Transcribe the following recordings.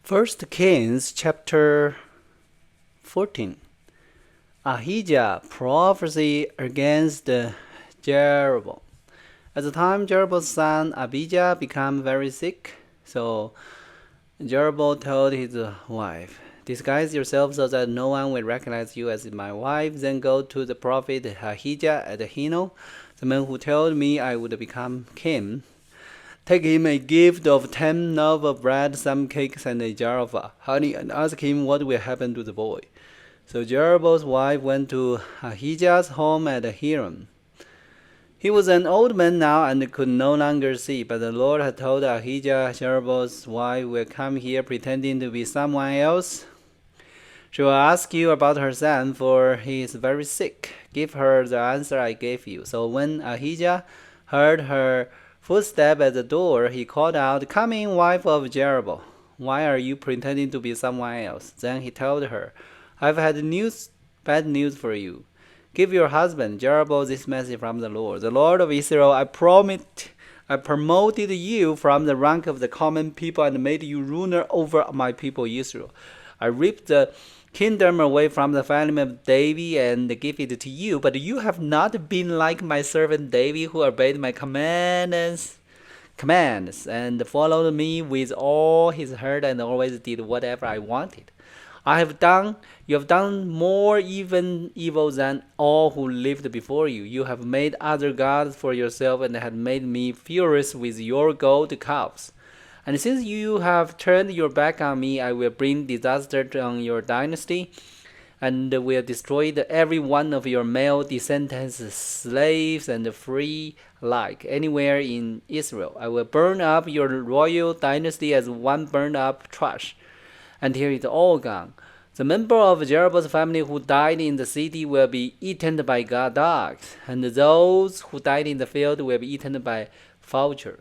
First Kings chapter 14. Ahijah prophecy against Jeroboam. At the time, Jeroboam's son Abijah became very sick, so Jeroboam told his wife, "Disguise yourself so that no one will recognize you as my wife. Then go to the prophet Ahijah at Hino, the man who told me I would become king. Take him a gift of 10 loaves of bread, some cakes, and a jar of honey, and ask him what will happen to the boy." So Jeroboam's wife went to Ahijah's home at Hiram. He was an old man now and could no longer see, but the Lord had told Ahijah, "Jeroboam's wife will come here pretending to be someone else. She will ask you about her son, for he is very sick. Give her the answer I gave you." So when Ahijah heard her footstep at the door, he called out, "Come in, wife of Jeroboam. Why are you pretending to be someone else?" Then he told her, "I've had bad news for you. Give your husband Jeroboam this message from the Lord. The Lord of Israel, I promoted you from the rank of the common people and made you ruler over my people Israel. I ripped the kingdom away from the family of David and gave it to you, but you have not been like my servant David, who obeyed my commands and followed me with all his heart and always did whatever I wanted. You have done more even evil than all who lived before you. You have made other gods for yourself and have made me furious with your gold calves. And since you have turned your back on me, I will bring disaster on your dynasty and will destroy every one of your male descendants, slaves and free alike, anywhere in Israel. I will burn up your royal dynasty as one burned up trash, until it's all gone. The member of Jeroboam's family who died in the city will be eaten by dogs, and those who died in the field will be eaten by vultures.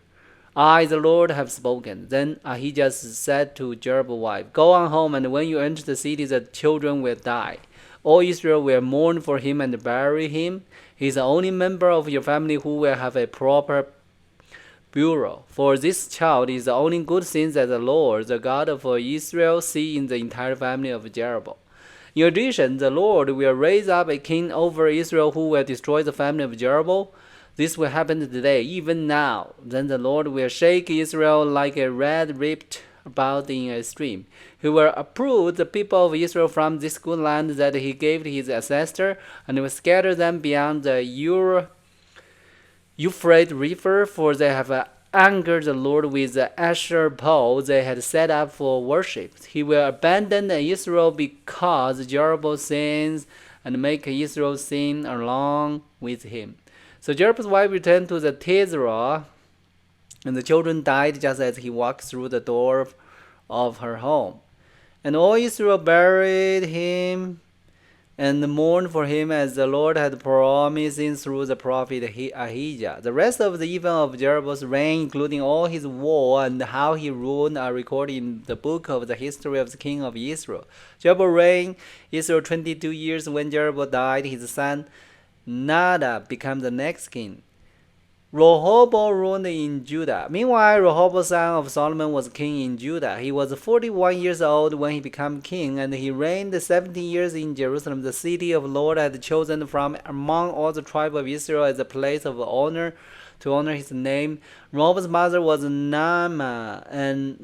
I, the Lord, have spoken." Then Ahijah said to Jeroboam's wife, "Go on home, and when you enter the city, the children will die. All Israel will mourn for him and bury him. He is the only member of your family who will have a proper burial. For this child is the only good thing that the Lord, the God of Israel, see in the entire family of Jeroboam. In addition, the Lord will raise up a king over Israel who will destroy the family of Jeroboam. This will happen today, even now. Then the Lord will shake Israel like a reed ripped about in a stream. He will uproot the people of Israel from this good land that he gave to his ancestor, and will scatter them beyond the Euphrates River, for they have angered the Lord with the Asher pole they had set up for worship. He will abandon Israel because Jeroboam sins, and make Israel sin along with him." So Jeroboam's wife returned to the Tisra, and the children died just as he walked through the door of her home. And all Israel buried him and mourned for him as the Lord had promised through the prophet Ahijah. The rest of the events of Jeroboam's reign, including all his war and how he ruled, are recorded in the book of the history of the king of Israel. Jeroboam reigned Israel 22 years. When Jeroboam died, his son Nadab became the next king. Rehoboam ruled in Judah. Meanwhile, Rehoboam, son of Solomon, was king in Judah. He was 41 years old when he became king, and he reigned 17 years in Jerusalem, the city of the Lord had chosen from among all the tribes of Israel as a place of honor to honor his name. Rehoboam's mother was Naamah, an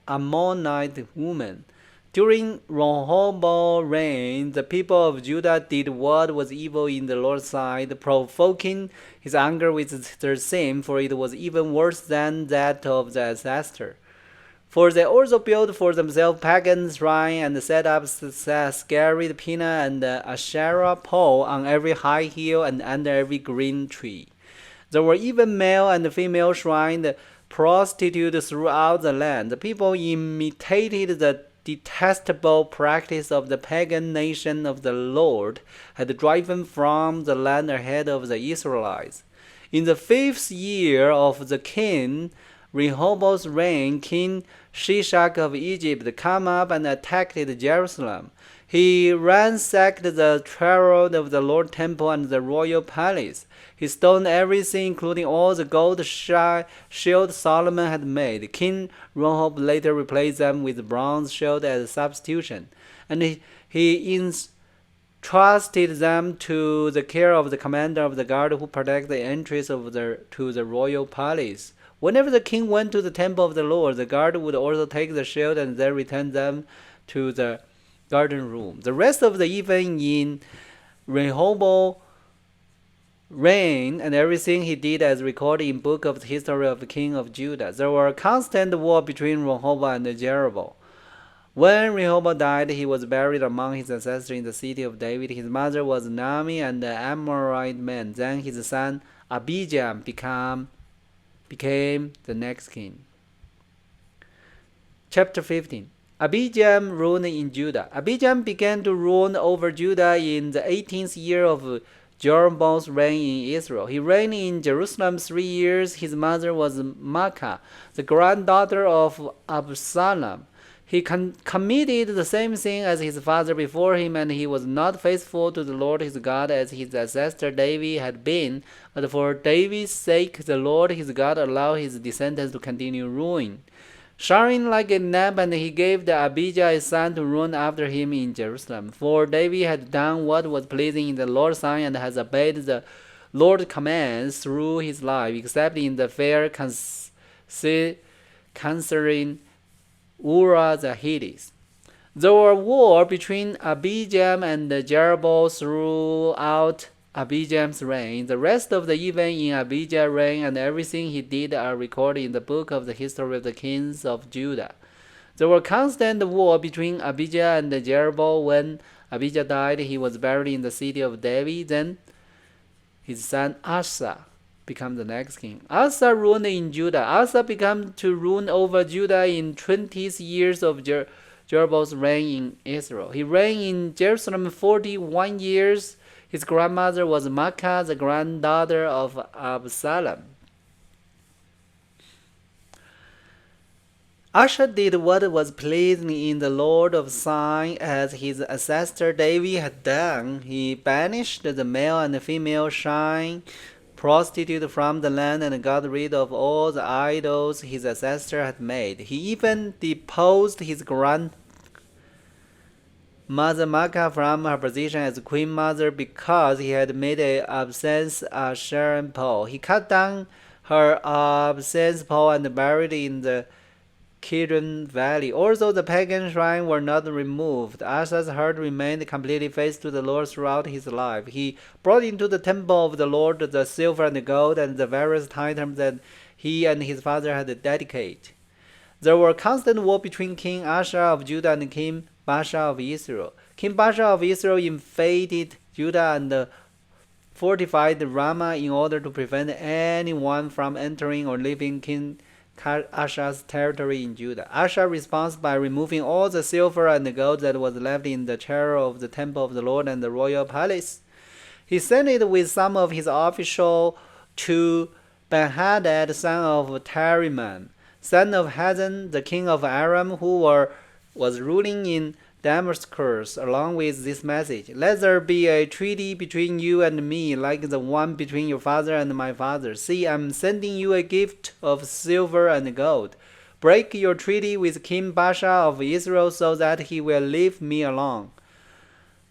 Ammonite woman. During Rehoboam's reign, the people of Judah did what was evil in the Lord's sight, provoking his anger with their sin, for it was even worse than that of the ancestor. For they also built for themselves pagan shrines and set up scary pinna and Asherah pole on every high hill and under every green tree. There were even male and female shrine prostitutes throughout the land. The people imitated the detestable practice of the pagan nation of the Lord had driven from the land ahead of the Israelites. In the 5th year of the king Rehoboam's reign, King Shishak of Egypt came up and attacked Jerusalem. He ransacked the treasure of the Lord temple and the royal palace. He stole everything, including all the gold shield Solomon had made. King Rehoboam later replaced them with bronze shield as a substitution, and he entrusted them to the care of the commander of the guard who protect the entrance to the royal palace. Whenever the king went to the temple of the Lord, the guard would also take the shield and then return them to the garden room. The rest of the event in Rehoboam reign and everything he did as recorded in book of the history of the king of Judah. There were constant war between Rehoboam and Jeroboam. When Rehoboam died, he was buried among his ancestors in the city of David. His mother was Naomi and an Amorite man. Then his son Abijam became the next king. Chapter 15. Abijam ruled in Judah. Abijam began to rule over Judah in the 18th year of Jeroboam's reign in Israel. He reigned in Jerusalem 3 years. His mother was Maacah, the granddaughter of Absalom. He committed the same sin as his father before him, and he was not faithful to the Lord his God as his ancestor David had been. But for David's sake, the Lord his God allowed his descendants to continue ruling. Shouting like a lamb, and he gave the Abijah his son to rule after him in Jerusalem. For David had done what was pleasing in the Lord's sight, and has obeyed the Lord's commands through his life, except in the affair concerning Uriah the Hittite. There were war between Abijam and Jeroboam throughout Abijam's reign. The rest of the event in Abijah's reign and everything he did are recorded in the book of the history of the kings of Judah. There were constant war between Abijah and Jeroboam. When Abijah died, he was buried in the city of David. Then his son Asa became the next king. Asa ruled in Judah. Asa began to rule over Judah in 20th years of Jeroboam's reign in Israel. He reigned in Jerusalem 41 years. His grandmother was Maacah, the granddaughter of Absalom. Asa did what was pleasing in the Lord of sight, as his ancestor David had done. He banished the male and female shrine prostitute from the land and got rid of all the idols his ancestor had made. He even deposed his grandmother Maacah from her position as queen mother because he had made an incense Asherah pole. He cut down her incense pole and buried it in the Kidron Valley. Although the pagan shrines were not removed, Asa's heart remained completely faithful to the Lord throughout his life. He brought into the temple of the Lord the silver and the gold and the various items that he and his father had dedicated. There were constant war between King Asa of Judah and King Baasha of Israel. King Baasha of Israel invaded Judah and fortified Ramah in order to prevent anyone from entering or leaving King Asa's territory in Judah. Asa responded by removing all the silver and the gold that was left in the treasure of the temple of the Lord and the royal palace. He sent it with some of his officials to Ben-Hadad, son of Tariman, son of Hazan, the king of Aram, who was ruling in Damascus, along with this message: "Let there be a treaty between you and me, like the one between your father and my father. See, I am sending you a gift of silver and gold. Break your treaty with King Baasha of Israel so that he will leave me alone."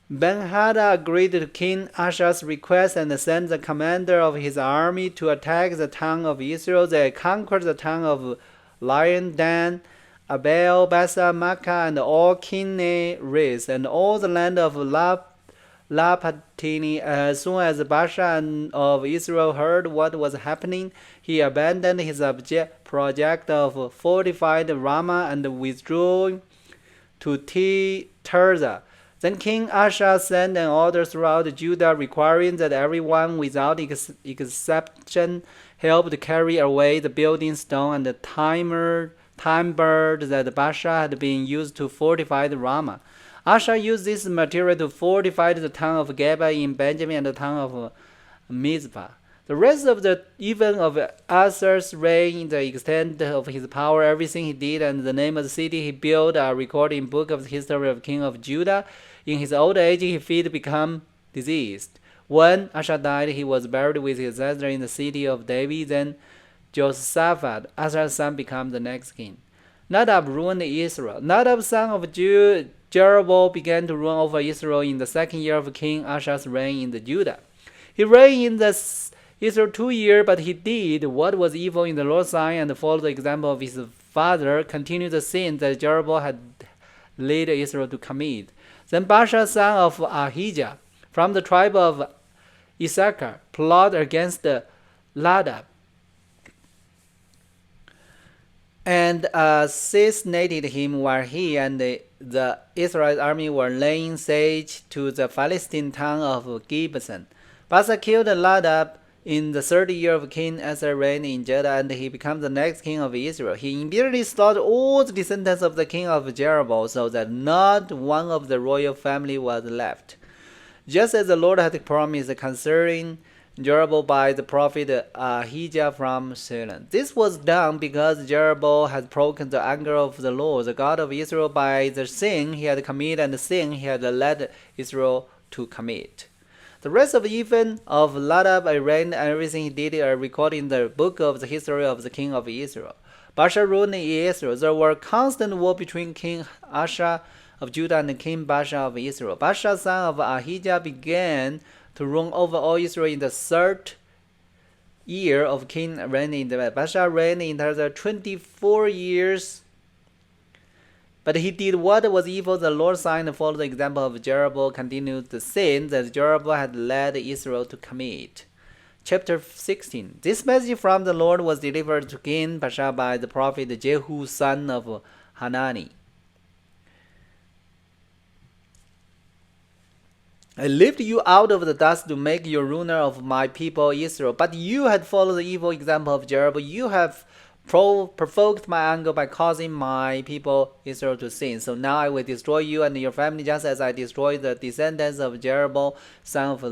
Ben-Hadad agreed to King Asa's request and sent the commander of his army to attack the town of Israel. They conquered the town of Lion, Dan, Abel, Basa, Maacah, and all Kinnereth, and all the land of Lapatini. As soon as Baasha of Israel heard what was happening, he abandoned his project of fortified Ramah and withdrew to Tirzah. Then King Asa sent an order throughout Judah requiring that everyone without exception helped carry away the building stone and the timber that Baasha had been used to fortify the Ramah. Asa used this material to fortify the town of Geba in Benjamin and the town of Mizpah. The rest of the even of Asa's reign, the extent of his power, everything he did, and the name of the city he built are recorded in book of the history of King of Judah. In his old age, his feet became diseased. When Asa died, he was buried with his ancestor in the city of David. Then Jehoshaphat, Asa's son, became the next king. Nadab ruined Israel. Nadab, son of Jeroboam, began to rule over Israel in the second year of King Asa's reign in Judah. He reigned in the Israel 2 years, but he did what was evil in the Lord's sight and followed the example of his father, continued the sin that Jeroboam had led Israel to commit. Then Baasha, son of Ahijah, from the tribe of Issachar, plotted against Nadab and assassinated him while he and the Israel army were laying siege to the Philistine town of Gibeon. Baasha killed Nadab in the 30th year of King Asa reign in Judah, and he became the next king of Israel. He immediately slaughtered all the descendants of the king of Jeroboam, so that not one of the royal family was left, just as the Lord had promised concerning Jeroboam by the prophet Ahijah from Shilon. This was done because Jeroboam had broken the anger of the Lord, the God of Israel, by the sin he had committed and the sin he had led Israel to commit. The rest of even of Nadab, reign, and everything he did are recorded in the book of the history of the king of Israel. Baasha ruled in Israel. There were constant war between King Asa of Judah and King Baasha of Israel. Baasha, son of Ahijah, began to rule over all Israel in the 3rd year of King reigning. Baasha reigned in the 24 years. But he did what was evil. The Lord signed and followed the example of Jeroboam, continued the sin that Jeroboam had led Israel to commit. Chapter 16. This message from the Lord was delivered to King Baasha by the prophet Jehu, son of Hanani. I lifted you out of the dust to make you ruler of my people Israel. But you had followed the evil example of Jeroboam. You have provoked my anger by causing my people Israel to sin. So now I will destroy you and your family just as I destroyed the descendants of Jeroboam, son of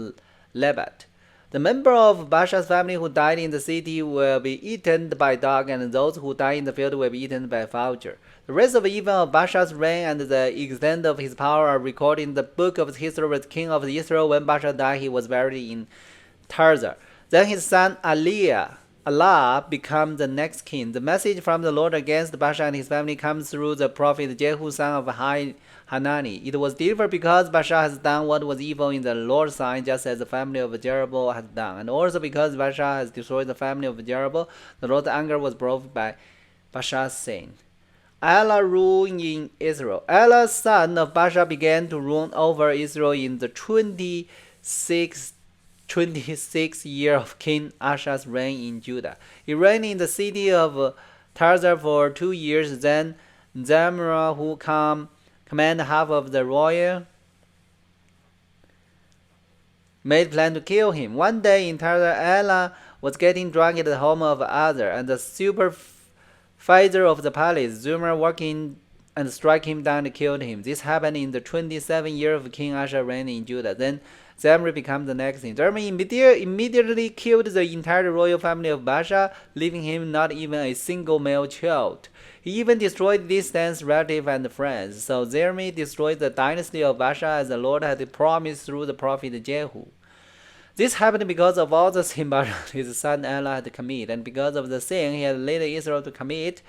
Nebat. The member of Baasha's family who died in the city will be eaten by dog, and those who die in the field will be eaten by vulture. The rest of even of Baasha's reign and the extent of his power are recorded in the book of the history of the king of Israel. When Baasha died, he was buried in Tirzah. Then his son Allah became the next king. The message from the Lord against Baasha and his family comes through the prophet Jehu, son of Hanani. It was delivered because Baasha has done what was evil in the Lord's sight, just as the family of Jeroboam has done, and also because Baasha has destroyed the family of Jeroboam. The Lord's anger was brought by Baasha's sin. Allah ruled in Israel. Allah's son of Baasha began to rule over Israel in the 26th year of King Asa's reign in Judah. He reigned in the city of Tirzah for 2 years. Then Zimri, who commanded half of the royal, made plan to kill him. One day in Tirzah, Allah was getting drunk at the home of Azar, and the supervisor of the palace, Zimri, walked in and struck him down and killed him. This happened in the 27th year of King Asa reign in Judah. Then Zimri became the next king. Zimri immediately killed the entire royal family of Baasha, leaving him not even a single male child. He even destroyed distant relatives and friends. So Zimri destroyed the dynasty of Baasha as the Lord had promised through the prophet Jehu. This happened because of all the sin Baasha, his son Allah, had committed, and because of the sin he had led Israel to commit.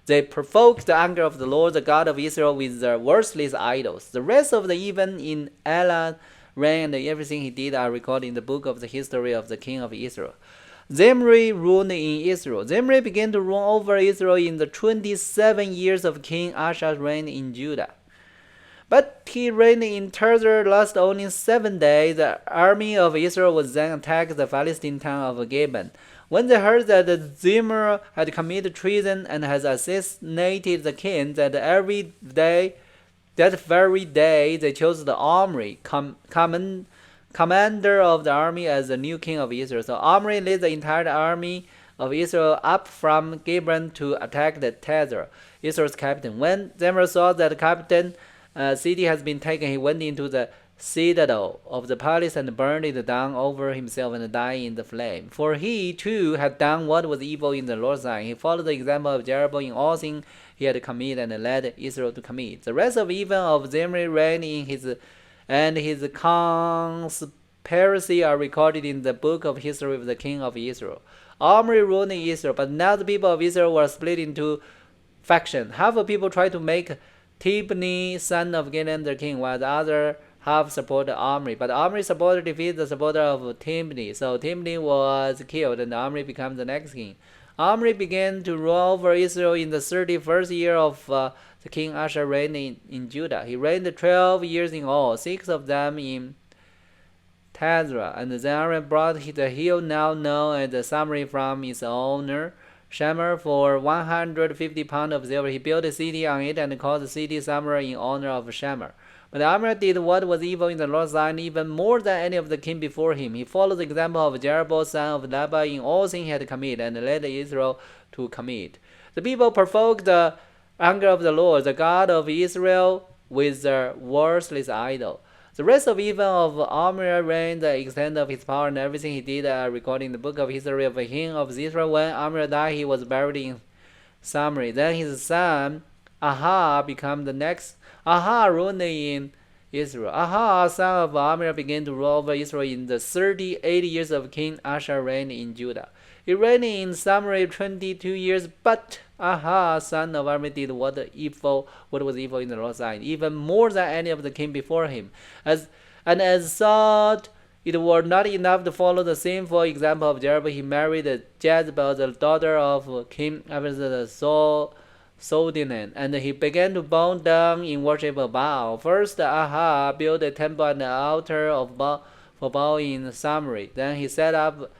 They provoked the anger of the Lord, the God of Israel, with their worthless idols. The rest of the event in Allah's reign and everything he did are recorded in the book of the history of the king of Israel. Zimri ruled in Israel. Zimri began to rule over Israel in the 27 years of King Asa's reign in Judah. But he reigned in Tirzah lasted only 7 days. The army of Israel was then attacked the Philistine town of Gibeon. When they heard that Zimri had committed treason and had assassinated the king, that very day they chose the Omri, commander of the army, as the new king of Israel. So Omri led the entire army of Israel up from Gibeon to attack the Tirzah, Israel's capital. When Zimri saw that the capital city has been taken, he went into the citadel of the palace and burned it down over himself and died in the flame. For he too had done what was evil in the Lord's sight. He followed the example of Jeroboam in all things he had committed and led Israel to commit. The rest of even of Zimri reign in his conspiracy are recorded in the book of history of the king of Israel. Omri ruled in Israel, but now the people of Israel were split into factions. Half of people tried to make Tibni, son of Gideon, the king, while the other half supported Omri. But Omri's supporter defeated the supporter of Tibni, so Tibni was killed, and Omri became the next king. Omri began to rule over Israel in the 31st year of the king Asa reign in Judah. He reigned 12 years in all, 6 of them in Tazra, and then Aaron brought the hill now known as Samaria from its owner Shemer for 150 pounds of silver. He built a city on it and called the city Samaria in honor of Shemer. But Amir did what was evil in the Lord's sight, even more than any of the king before him. He followed the example of Jeroboam son of Nebat in all things he had committed, and led Israel to commit. The people provoked the anger of the Lord, the God of Israel, with their worthless idol. The rest of even of Omri reign, the extent of his power and everything he did are recorded in the book of history of the king of Israel. When Omri died, he was buried in Samaria. Then his son Aha became the next. Aha ruled in Israel. Aha, son of Omri, began to rule over Israel in the 38 years of King Asa reign in Judah. He reigned in Samaria 22 years, but Aha, son of Omri, did what was evil in the Lord's sight, even more than any of the king before him. As thought it were not enough to follow the sinful example of Jeroboam, he married Jezebel, the daughter of King Sodinam, and he began to bow down in worship of Baal. First, Aha built a temple and an altar of for Baal in Samaria. Then he set up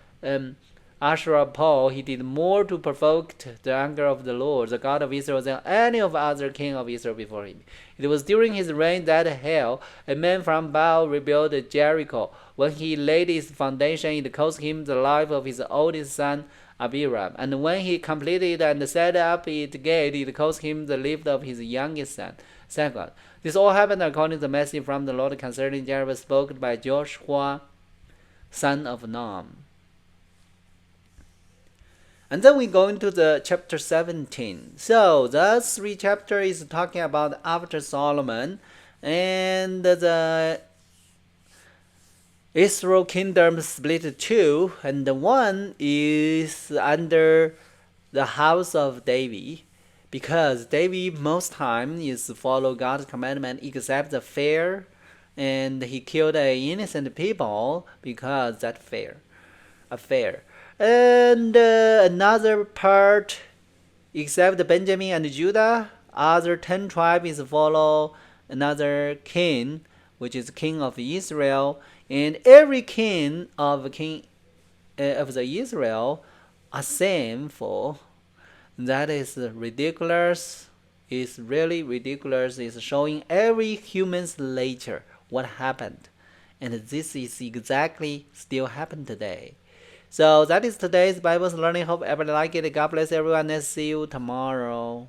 Asherah pole. He did more to provoke the anger of the Lord, the God of Israel, than any of other king of Israel before him. It was during his reign that Hel, a man from Baal, rebuilt Jericho. When he laid its foundation, it cost him the life of his oldest son Abiram. And when he completed and set up its gate, it cost him the life of his youngest son. Second, this all happened according to the message from the Lord concerning Jeroboam spoken by Joshua, son of Nun. And then we go into the chapter 17. So the 3 chapters is talking about after Solomon, and the Israel kingdom split 2, and one is under the house of David, because David most time is follow God's commandment except the fair, and he killed innocent people because that affair. And another part, except Benjamin and Judah, other 10 tribes follow another king, which is king of Israel. And every king of the Israel are sinful. That is ridiculous. It's really ridiculous. It's showing every human's nature what happened, and this is exactly still happen today. So that is today's Bible learning. Hope everybody like it. God bless everyone and see you tomorrow.